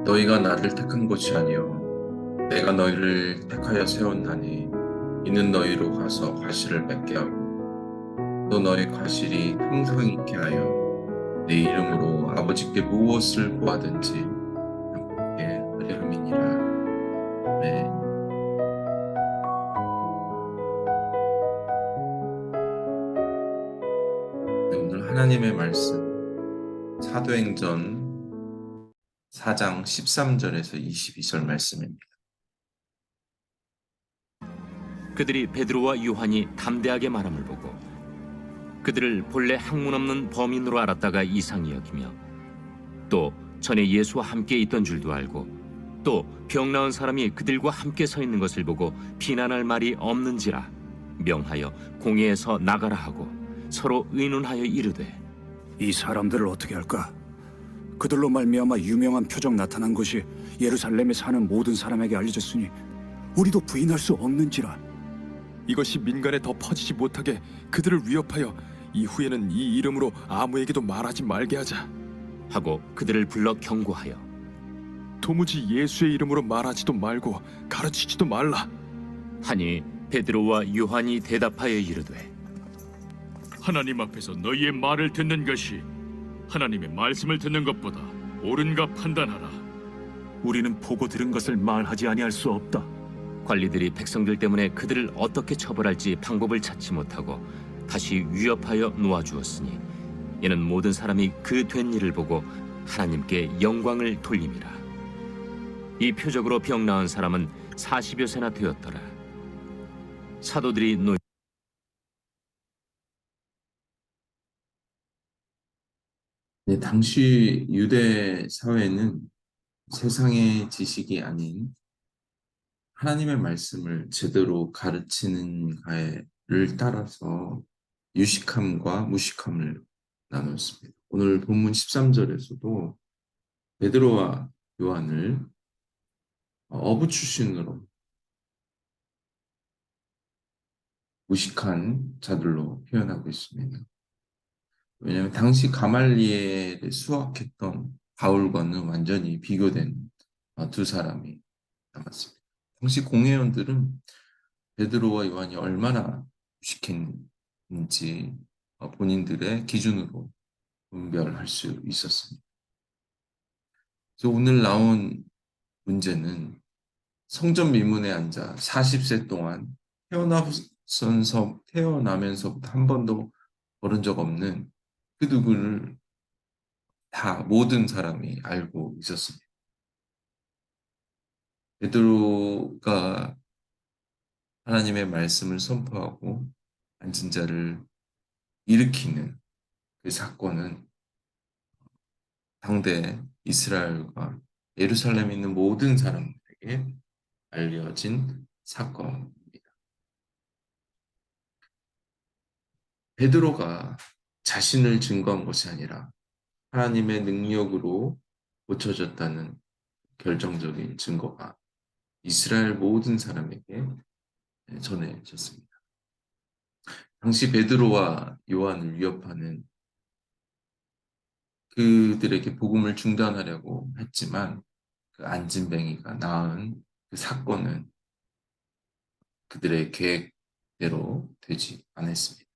너희가 나를 택한 것이 아니요 내가 너희를 택하여 세웠나니 이는 너희로 가서 과실을 맺게 하고 또 너희 과실이 평생 있게 하여 내 이름으로 아버지께 무엇을 구하든지 받게 하려 함이니라. 네, 오늘 하나님의 말씀 사도행전 4장 13절에서 22절 말씀입니다. 그들이 베드로와 요한이 담대하게 말함을 보고 그들을 본래 학문 없는 범인으로 알았다가 이상히 여기며 또 전에 예수와 함께 있던 줄도 알고 또 병 나은 사람이 그들과 함께 서 있는 것을 보고 비난할 말이 없는지라 명하여 공회에서 나가라 하고 서로 의논하여 이르되 이 사람들을 어떻게 할까? 그들로 말미암아 유명한 표적 나타난 것이 예루살렘에 사는 모든 사람에게 알려졌으니 우리도 부인할 수 없는지라. 이것이 민간에 더 퍼지지 못하게 그들을 위협하여 이후에는 이 이름으로 아무에게도 말하지 말게 하자. 하고 그들을 불러 경고하여 도무지 예수의 이름으로 말하지도 말고 가르치지도 말라. 하니 베드로와 요한이 대답하여 이르되 하나님 앞에서 너희의 말을 듣는 것이 하나님의 말씀을 듣는 것보다 옳은가 판단하라. 우리는 보고 들은 것을 말하지 아니할 수 없다. 관리들이 백성들 때문에 그들을 어떻게 처벌할지 방법을 찾지 못하고 다시 위협하여 놓아주었으니 이는 모든 사람이 그 된 일을 보고 하나님께 영광을 돌림이라. 이 표적으로 병 나은 사람은 40여 세나 되었더라. 사도들이 네, 당시 유대 사회는 세상의 지식이 아닌 하나님의 말씀을 제대로 가르치는 가를 따라서 유식함과 무식함을 나눴습니다. 오늘 본문 13절에서도 베드로와 요한을 어부 출신으로 무식한 자들로 표현하고 있습니다. 왜냐하면 당시 가말리엘에 수학했던 바울과는 완전히 비교된 두 사람이 남았습니다. 당시 공회원들은 베드로와 요한이 얼마나 무식했는지 본인들의 기준으로 분별할 수 있었습니다. 그래서 오늘 나온 문제는 성전 미문에 앉아 40세 동안 태어나면서부터 한 번도 벌은 적 없는 그 누구를 다 모든 사람이 알고 있었습니다. 베드로가 하나님의 말씀을 선포하고 앉은 자를 일으키는 그 사건은 당대 이스라엘과 예루살렘에 있는 모든 사람들에게 알려진 사건입니다. 베드로가 자신을 증거한 것이 아니라 하나님의 능력으로 고쳐졌다는 결정적인 증거가 이스라엘 모든 사람에게 전해졌습니다. 당시 베드로와 요한을 위협하는 그들에게 복음을 중단하려고 했지만 그 안진뱅이가 낳은 그 사건은 그들의 계획대로 되지 않았습니다.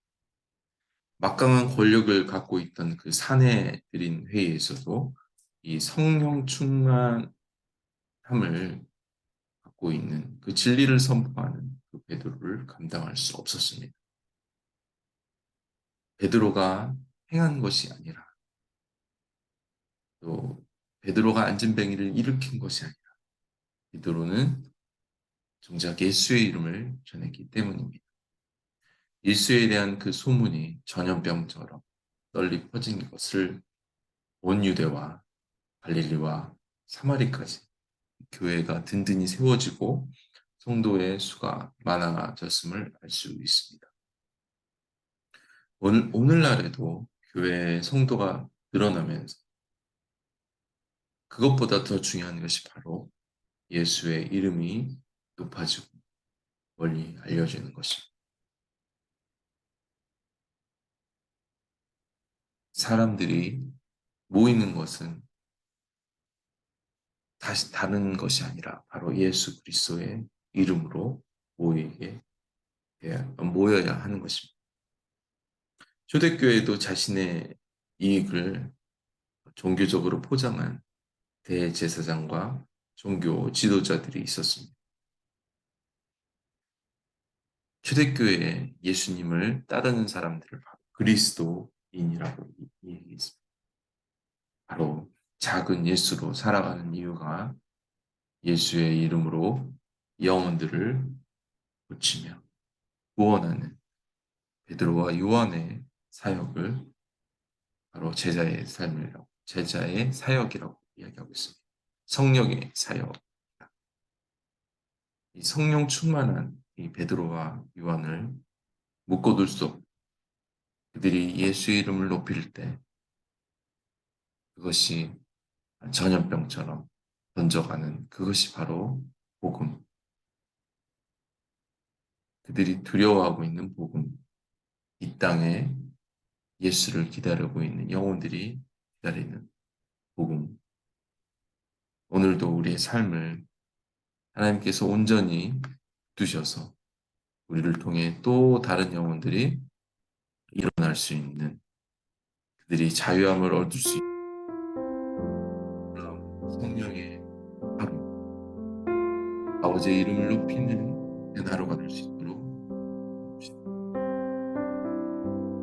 막강한 권력을 갖고 있던 그 사내들인 회의에서도 이 성령 충만함을 갖고 있는 그 진리를 선포하는 그 베드로를 감당할 수 없었습니다. 베드로가 행한 것이 아니라 또 베드로가 안진뱅이를 일으킨 것이 아니라 베드로는 정작 예수의 이름을 전했기 때문입니다. 예수에 대한 그 소문이 전염병처럼 널리 퍼진 것을 온 유대와 갈릴리와 사마리까지 교회가 든든히 세워지고 성도의 수가 많아졌음을 알 수 있습니다. 오늘날에도 교회의 성도가 늘어나면서 그것보다 더 중요한 것이 바로 예수의 이름이 높아지고 멀리 알려지는 것입니다. 사람들이 모이는 것은 다시 다른 것이 아니라 바로 예수 그리스도의 이름으로 모여야 하는 것입니다. 초대교회도 자신의 이익을 종교적으로 포장한 대제사장과 종교 지도자들이 있었습니다. 초대교회에 예수님을 따르는 사람들을 바로 그리스도인이라고 얘기했습니다. 바로 작은 예수로 살아가는 이유가 예수의 이름으로 영혼들을 고치며 구원하는 베드로와 요한의 사역을 바로 제자의 사역이라고 이야기하고 있습니다. 성령의 사역. 이 성령 충만한 이 베드로와 요한을 묶어둘 수 없고 그들이 예수의 이름을 높일 때 그것이 전염병처럼 번져가는 그것이 바로 복음. 그들이 두려워하고 있는 복음. 이 땅에 예수를 기다리고 있는 영혼들이 기다리는 복음. 오늘도 우리의 삶을 하나님께서 온전히 두셔서 우리를 통해 또 다른 영혼들이 일어날 수 있는 그들이 자유함을 얻을 수 있는 성령의 하루 아버지의 이름을 높이는 그 하루가 될 수 있도록 합시다.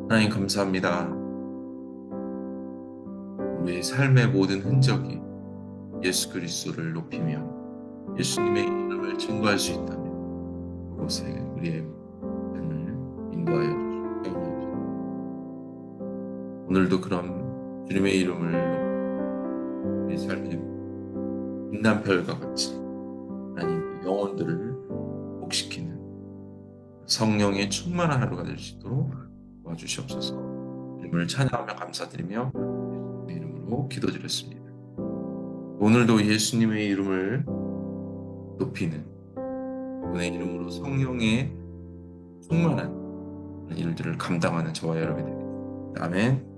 하나님 감사합니다. 우리의 삶의 모든 흔적이 예수 그리스도를 높이며 예수님의 이름을 증거할 수 있다면 그곳에 우리의 삶을 인도하여 주시옵소서. 오늘도 그런 주님의 이름을 높여 우리 삶의 빛난별과 같이 하나님 영혼들을 복시키는 성령의 충만한 하루가 될 수 있도록 도와주시옵소서. 이름을 찬양하며 감사드리며 예수님의 이름으로 기도드렸습니다. 오늘도 예수님의 이름을 높이는 그분의 이름으로 성령의 충만한 일들을 감당하는 저와 여러분이 되겠습니다. 아멘.